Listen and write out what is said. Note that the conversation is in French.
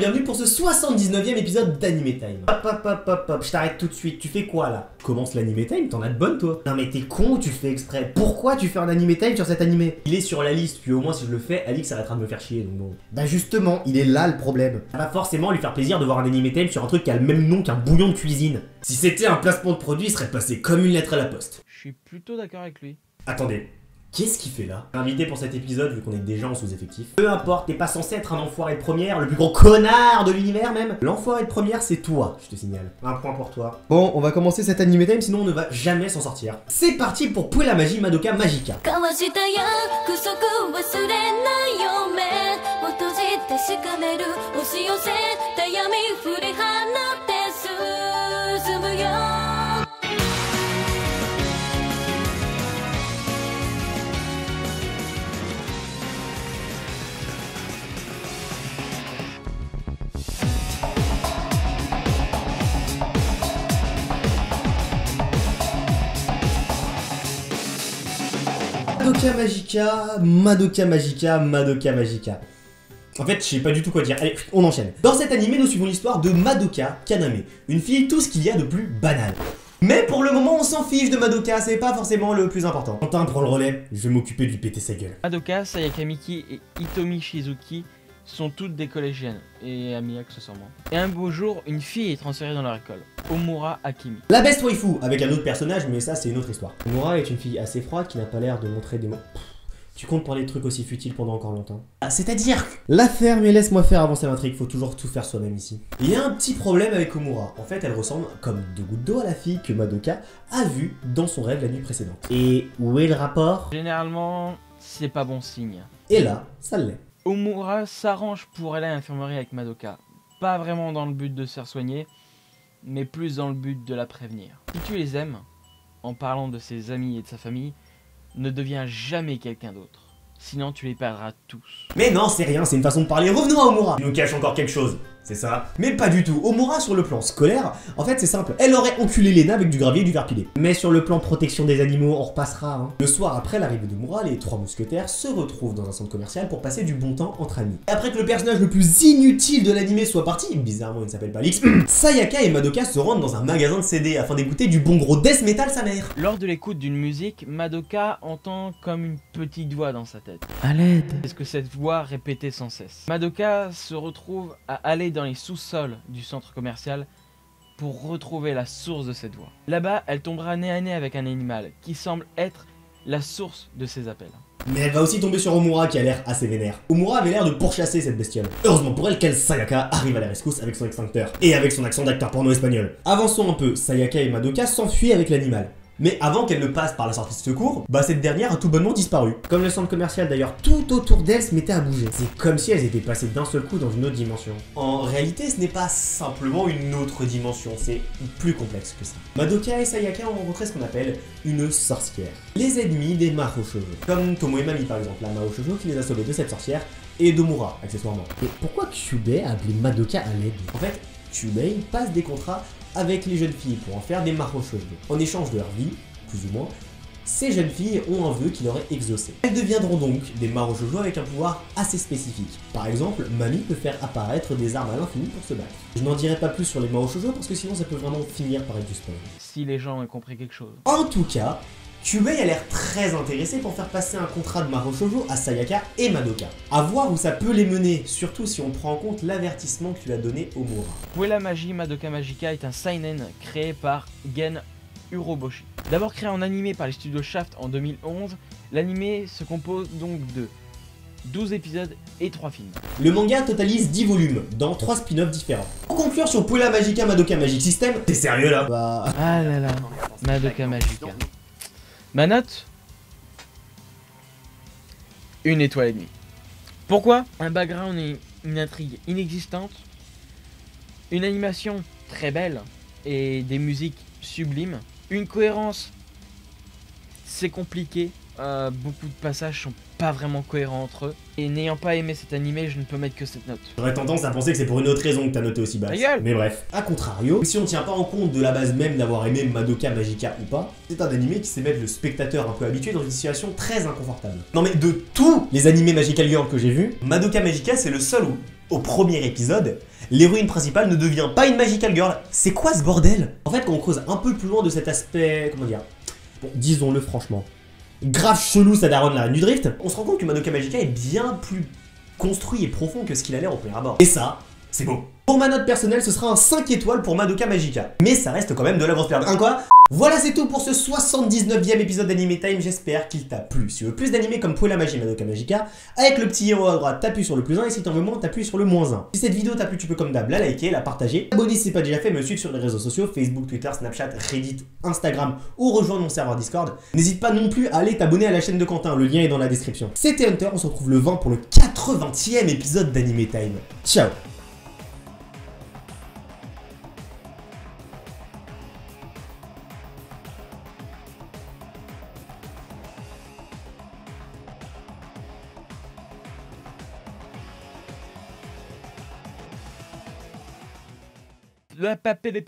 bienvenue pour ce 79e épisode d'Anime Time. Hop, je t'arrête tout de suite, tu fais quoi là? Commence l'Anime Time, t'en as de bonnes toi. Non mais t'es con, tu fais exprès. Pourquoi tu fais un Anime Time sur cet animé? Il est sur la liste, puis au moins si je le fais, Alix arrêtera de me faire chier, donc bon. Bah justement, il est là le problème. Ça va forcément lui faire plaisir de voir un Anime Time sur un truc qui a le même nom qu'un bouillon de cuisine. Si c'était un placement de produit, il serait passé comme une lettre à la poste. Je suis plutôt d'accord avec lui. Attendez. Qu'est-ce qu'il fait là? Invité pour cet épisode vu qu'on est déjà en sous-effectif. Peu importe, t'es pas censé être un enfoiré de première, le plus gros connard de l'univers même. L'enfoiré de première c'est toi, je te signale. Un point pour toi. Bon, on va commencer cet anime time sinon on ne va jamais s'en sortir. C'est parti pour Pouet la magie Madoka Magica. Madoka Magica. En fait, je sais pas du tout quoi dire. Allez, on enchaîne. Dans cet animé, nous suivons l'histoire de Madoka Kaname, une fille tout ce qu'il y a de plus banal. Mais pour le moment, on s'en fiche de Madoka, c'est pas forcément le plus important. Quentin prend le relais, je vais m'occuper de lui péter sa gueule. Madoka, Sayaka Miki et Hitomi Shizuki sont toutes des collégiennes, et Amiya accessoirement. Et un beau jour, une fille est transférée dans leur école, Omura Akemi. La best waifu, avec un autre personnage, mais ça c'est une autre histoire. Omura est une fille assez froide qui n'a pas l'air de montrer des mots. Tu comptes parler de trucs aussi futiles pendant encore longtemps? Ah, c'est-à-dire la ferme et laisse-moi faire avancer l'intrigue, faut toujours tout faire soi-même ici. Il y a un petit problème avec Omura. En fait, elle ressemble comme deux gouttes d'eau à la fille que Madoka a vue dans son rêve la nuit précédente. Et où est le rapport? Généralement, c'est pas bon signe. Et là, ça l'est. Omura s'arrange pour aller à l'infirmerie avec Madoka. Pas vraiment dans le but de se faire soigner, mais plus dans le but de la prévenir. Si tu les aimes, en parlant de ses amis et de sa famille, ne deviens jamais quelqu'un d'autre. Sinon tu les perdras tous. Mais non, c'est rien, c'est une façon de parler. Revenons à Omura. Il nous cache encore quelque chose, c'est ça? Mais pas du tout. Omura sur le plan scolaire, en fait c'est simple. Elle aurait enculé Lena avec du gravier et du verre pilé. Mais sur le plan protection des animaux, on repassera hein. Le soir après l'arrivée d'Omura, les trois mousquetaires se retrouvent dans un centre commercial pour passer du bon temps entre amis. Et après que le personnage le plus inutile de l'animé soit parti, bizarrement il ne s'appelle pas Alix, Sayaka et Madoka se rendent dans un magasin de CD afin d'écouter du bon gros death metal sa mère. Lors de l'écoute d'une musique, Madoka entend comme une petite voix dans sa tête. À l'aide. Est-ce que cette voix répétait sans cesse? Madoka se retrouve à aller dans les sous-sols du centre commercial pour retrouver la source de cette voix. Là-bas, elle tombera nez à nez avec un animal qui semble être la source de ses appels. Mais elle va aussi tomber sur Omura qui a l'air assez vénère. Omura avait l'air de pourchasser cette bestiole. Heureusement pour elle qu'elle, Sayaka arrive à la rescousse avec son extincteur et avec son accent d'acteur porno espagnol. Avançons un peu, Sayaka et Madoka s'enfuient avec l'animal. Mais avant qu'elle ne passe par la sortie de secours, bah cette dernière a tout bonnement disparu. Comme le centre commercial d'ailleurs, tout autour d'elle se mettait à bouger. C'est comme si elles étaient passées d'un seul coup dans une autre dimension. En réalité, ce n'est pas simplement une autre dimension, c'est plus complexe que ça. Madoka et Sayaka ont rencontré ce qu'on appelle une sorcière. Les ennemis des Mahou-shoujo. Comme Tomo et Mami par exemple, la Mahou-shoujo qui les a sauvés de cette sorcière, et d'Omura, accessoirement. Et pourquoi Kyubei a appelé Madoka à l'aide? En fait, Kyubei passe des contrats avec les jeunes filles pour en faire des Mahou-shoujo. En échange de leur vie, plus ou moins, ces jeunes filles ont un vœu qui leur est exaucé. Elles deviendront donc des Mahou-shoujo avec un pouvoir assez spécifique. Par exemple, Mami peut faire apparaître des armes à l'infini pour se battre. Je n'en dirai pas plus sur les Mahou-shoujo parce que sinon ça peut vraiment finir par être du spoil. Si les gens ont compris quelque chose. En tout cas, Kyubei a l'air très intéressé pour faire passer un contrat de Mahou-shoujo à Sayaka et Madoka. À voir où ça peut les mener, surtout si on prend en compte l'avertissement que lui a donné Omura. Pouet la magie Madoka Magica est un seinen créé par Gen Uroboshi. D'abord créé en animé par les studios Shaft en 2011, l'animé se compose donc de 12 épisodes et 3 films. Le manga totalise 10 volumes, dans 3 spin-offs différents. Pour conclure sur Pouet la Magica Madoka Magic System, t'es sérieux là? Bah... Ah là là, Madoka Magica. Ma note, 1 étoile et demie. Pourquoi? Un background et une intrigue inexistante, une animation très belle et des musiques sublimes, une cohérence, c'est compliqué, beaucoup de passages sont pas vraiment cohérents entre eux, et n'ayant pas aimé cet animé, je ne peux mettre que cette note. J'aurais tendance à penser que c'est pour une autre raison que t'as noté aussi basse. Mais bref, a contrario, si on tient pas en compte de la base même d'avoir aimé Madoka Magica ou pas, c'est un animé qui sait mettre le spectateur un peu habitué dans une situation très inconfortable. Non mais de tous les animés Magical Girl que j'ai vus, Madoka Magica c'est le seul où Au premier épisode, l'héroïne principale ne devient pas une Magical Girl. C'est quoi ce bordel? En fait, quand on creuse un peu plus loin de cet aspect, comment dire, bon, disons-le franchement, grave chelou sa daronne la Reine du Drift, on se rend compte que Madoka Magica est bien plus construit et profond que ce qu'il a l'air au premier abord. Et ça, c'est beau. Pour ma note personnelle, ce sera un 5 étoiles pour Madoka Magica. Mais ça reste quand même de la grosse perte. Hein quoi? Voilà, c'est tout pour ce 79e épisode d'Anime Time, j'espère qu'il t'a plu. Si tu veux plus d'animés comme Pouet la magie Madoka Magica, avec le petit héros à droite, t'appuies sur le +1 et si t'en veux moins, t'appuies sur le -1. Si cette vidéo t'a plu, tu peux comme d'hab la liker, la partager, t'abonner si c'est pas déjà fait, me suivre sur les réseaux sociaux, Facebook, Twitter, Snapchat, Reddit, Instagram ou rejoindre mon serveur Discord. N'hésite pas non plus à aller t'abonner à la chaîne de Quentin, le lien est dans la description. C'était Hunter, on se retrouve le 20 pour le 80e épisode d'Anime Time. Ciao. La papé des